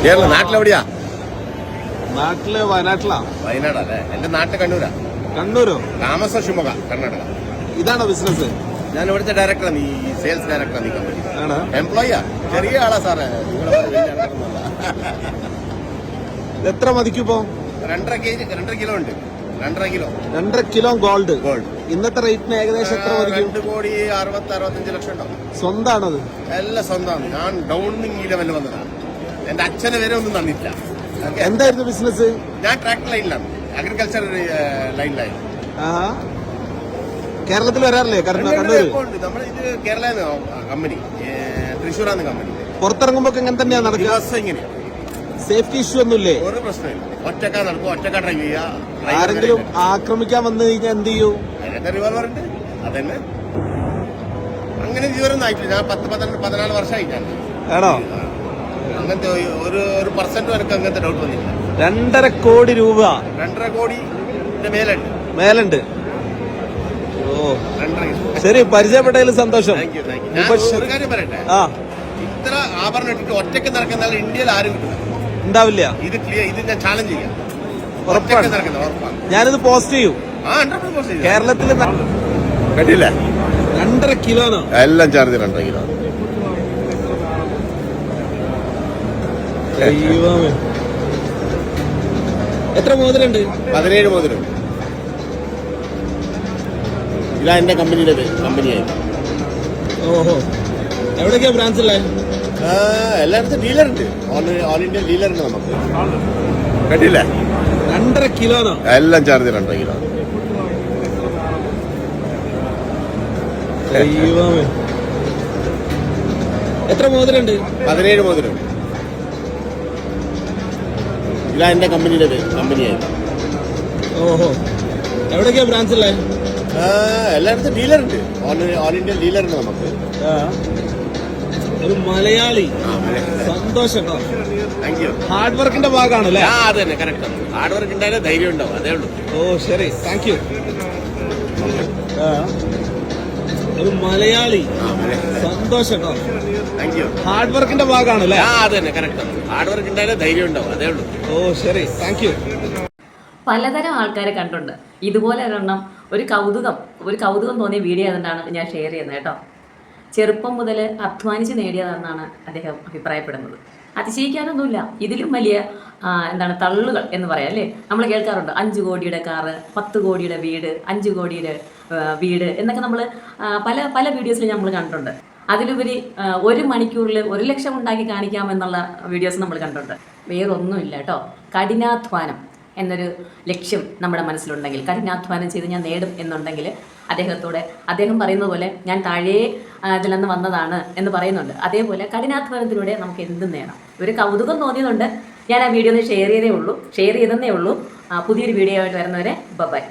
കേരള നാട്ടിലെവിടെയാ? നാട്ടില് വയനാട്ടിലാ. വയനാടല്ലേ? എന്റെ നാട്ടിൽ കണ്ണൂരാ. കണ്ണൂരോ? താമസം ഷിമോഗ, കർണാടക. ഇതാണോ ബിസിനസ്? ഞാൻ ഇവിടുത്തെ ഡയറക്ടറാണ്, ഈ സെയിൽസ് ഡയറക്ടറാണ് ഈ കമ്പനി. എംപ്ലോയിയാ, ചെറിയ ആളാ സാറേ. എത്ര മതിക്കിപ്പോ? 2.5 കിലോ ഉണ്ട്. 2.5 കിലോ ഗോൾഡ്. ഗോൾഡ് ഇന്നത്തെ റേറ്റിന് ഏകദേശം എത്ര മതിക്കും? 2,60,65 ലക്ഷം ഉണ്ടാവും. സ്വന്തമാണത്? എല്ലാം സ്വന്തമാണ്. ഞാൻ ഡൗണിങ് ഈ ലെവലിൽ വന്നതാണ്. എന്റെ അച്ഛനെ വരെ ഒന്നും തന്നില്ല. എന്തായിരുന്നു ബിസിനസ്? ഞാൻ ട്രാക്ടർ ലൈനിലാണ്, അഗ്രികൾച്ചർ ലൈനിലായിരുന്നു. കേരളത്തിൽ വരാറില്ലേ? നമ്മളിത് കേരള കമ്പനി, തൃശ്ശൂരാണ് കമ്പനി. പുറത്തിറങ്ങുമ്പോ എങ്ങനെ തന്നെയാ നടക്കുക? ഇങ്ങനെയാ. സേഫ്റ്റി ഇഷ്യൂ ഒന്നുമില്ലേ? ഒരു പ്രശ്നമില്ല. ഒറ്റക്കാ നടക്കും, ഒറ്റക്കാ ഡ്രൈവ് ചെയ്യാ. ആരെങ്കിലും ആക്രമിക്കാൻ വന്നു കഴിഞ്ഞാൽ എന്ത് ചെയ്യൂ? അതിനകത്ത് റിവോൾവർ ഉണ്ട്. അതന്നെ. അങ്ങനെ ഇതുവരെയൊന്നും ആയിട്ടില്ല. ഞാൻ 14 വർഷമായി. ഞാൻ ആണോ? അങ്ങനത്തെ ഒരു പെർസെന്റും എനിക്ക് അങ്ങനത്തെ ഡൗട്ട് വന്നില്ല. 2.5 കോടി രൂപ. 2.5 കോടിന്റെ മേലുണ്ട്. ഓ, ശരി, പരിചയപ്പെട്ടതിൽ സന്തോഷം. ഒരു കാര്യം പറയട്ടെ, ഇത്ര ആഭരണം ഇട്ടിട്ട് ഒറ്റയ്ക്ക് നടക്കുന്ന ഇന്ത്യയിൽ ആരും കിട്ടില്ല, ഉണ്ടാവില്ല. ഇത് ഞാൻ ചാലഞ്ച് ചെയ്യാം. ഉറപ്പാണ്. ഞാനിത് പോസ്റ്റ് ചെയ്യും. കേരളത്തിൽ കണ്ടില്ല? 2.5 കിലോനോ? എല്ലാം ചാർജ് 2.5 കിലോ. എത്ര മോതിരണ്ട്? 17 മോതിരണ്ട്. ഇതാ എന്റെ കമ്പനിയായി. ഓഹോ, എവിടേക്കാ ബ്രാഞ്ചില്ലേ? എല്ലായിടത്തും ഡീലറുണ്ട്. ഓൾ ഇന്ത്യ ഡീലറുണ്ട് നമുക്ക്. കണ്ടില്ല? 2.5 കിലോനോ? എല്ലാം ചാർജ് 2.5 കിലോ. എത്ര മോതിരണ്ട്? 17 മോതിരണ്ട്. ഇതാ എന്റെ കമ്പനിയായി. ഓഹോ, എവിടേക്കാ ബ്രാഞ്ചില്ലേ? എല്ലായിടത്തും ഡീലറുണ്ട്. ഓൾ ഇന്ത്യ ഡീലറുണ്ട് നമുക്ക്. ഒരു മലയാളി. സന്തോഷം. Thank you. ഹാർഡ് വർക്കിന്റെ ഭാഗമാണല്ലേ? അത് തന്നെ, കറക്റ്റ്. ഹാർഡ് വർക്ക് ഉണ്ടായാലും ധൈര്യം ഉണ്ടാവും, അതേ ഉള്ളൂ. ഓ, ശരി, താങ്ക് യു. ഒരു മലയാളി. സന്തോഷം. Thank you. ഹാർഡ് വർക്കിന്റെ ഭാഗമാണല്ലേ? അത് തന്നെ, കറക്റ്റ്. ഹാർഡ് വർക്ക് ഉണ്ടായാലും ധൈര്യം ഉണ്ടാവും, അതേ ഉള്ളൂ. ഓ, ശരി, താങ്ക് യു. പലതരം ആൾക്കാരെ കണ്ടിട്ടുണ്ട്. ഇതുപോലെ ഒരെണ്ണം ഒരു കൗതുകം തോന്നിയ വീഡിയോ അതുകൊണ്ടാണ് ഞാൻ ഷെയർ ചെയ്യുന്നത് കേട്ടോ. ചെറുപ്പം മുതൽ അധ്വാനിച്ച് നേടിയതെന്നാണ് അദ്ദേഹം അഭിപ്രായപ്പെടുന്നത്. അതിശയിക്കാനൊന്നുമില്ല. ഇതിലും വലിയ തള്ളുകൾ എന്ന് പറയാം അല്ലേ? നമ്മൾ കേൾക്കാറുണ്ട് 5 കോടിയുടെ കാറ്, 10 കോടിയുടെ വീട്, 5 കോടിയുടെ വീട് എന്നൊക്കെ നമ്മൾ പല വീഡിയോസിൽ നമ്മൾ കണ്ടിട്ടുണ്ട്. അതിലുപരി 1 മണിക്കൂറിൽ 1 ലക്ഷം ഉണ്ടാക്കി കാണിക്കാമെന്നുള്ള വീഡിയോസ് നമ്മൾ കണ്ടിട്ടുണ്ട്. വേറൊന്നുമില്ല കേട്ടോ. കഠിനാധ്വാനം എന്നൊരു ലക്ഷ്യം നമ്മുടെ മനസ്സിലുണ്ടെങ്കിൽ, കഠിനാധ്വാനം ചെയ്ത് ഞാൻ നേടും എന്നുണ്ടെങ്കിൽ, അദ്ദേഹം പറയുന്നത് പോലെ ഞാൻ താഴെ ഇതിൽ നിന്ന് വന്നതാണ് എന്ന് പറയുന്നുണ്ട്. അതേപോലെ കഠിനാധ്വാനത്തിലൂടെ നമുക്ക് എന്തും നേടാം. ഒരു കൗതുകം തോന്നിയതുകൊണ്ട് ഞാൻ ആ വീഡിയോ ഒന്ന് ഷെയർ ചെയ്തതേ ഉള്ളൂ. പുതിയൊരു വീഡിയോ ആയിട്ട് വരുന്നവരെ ബൈ.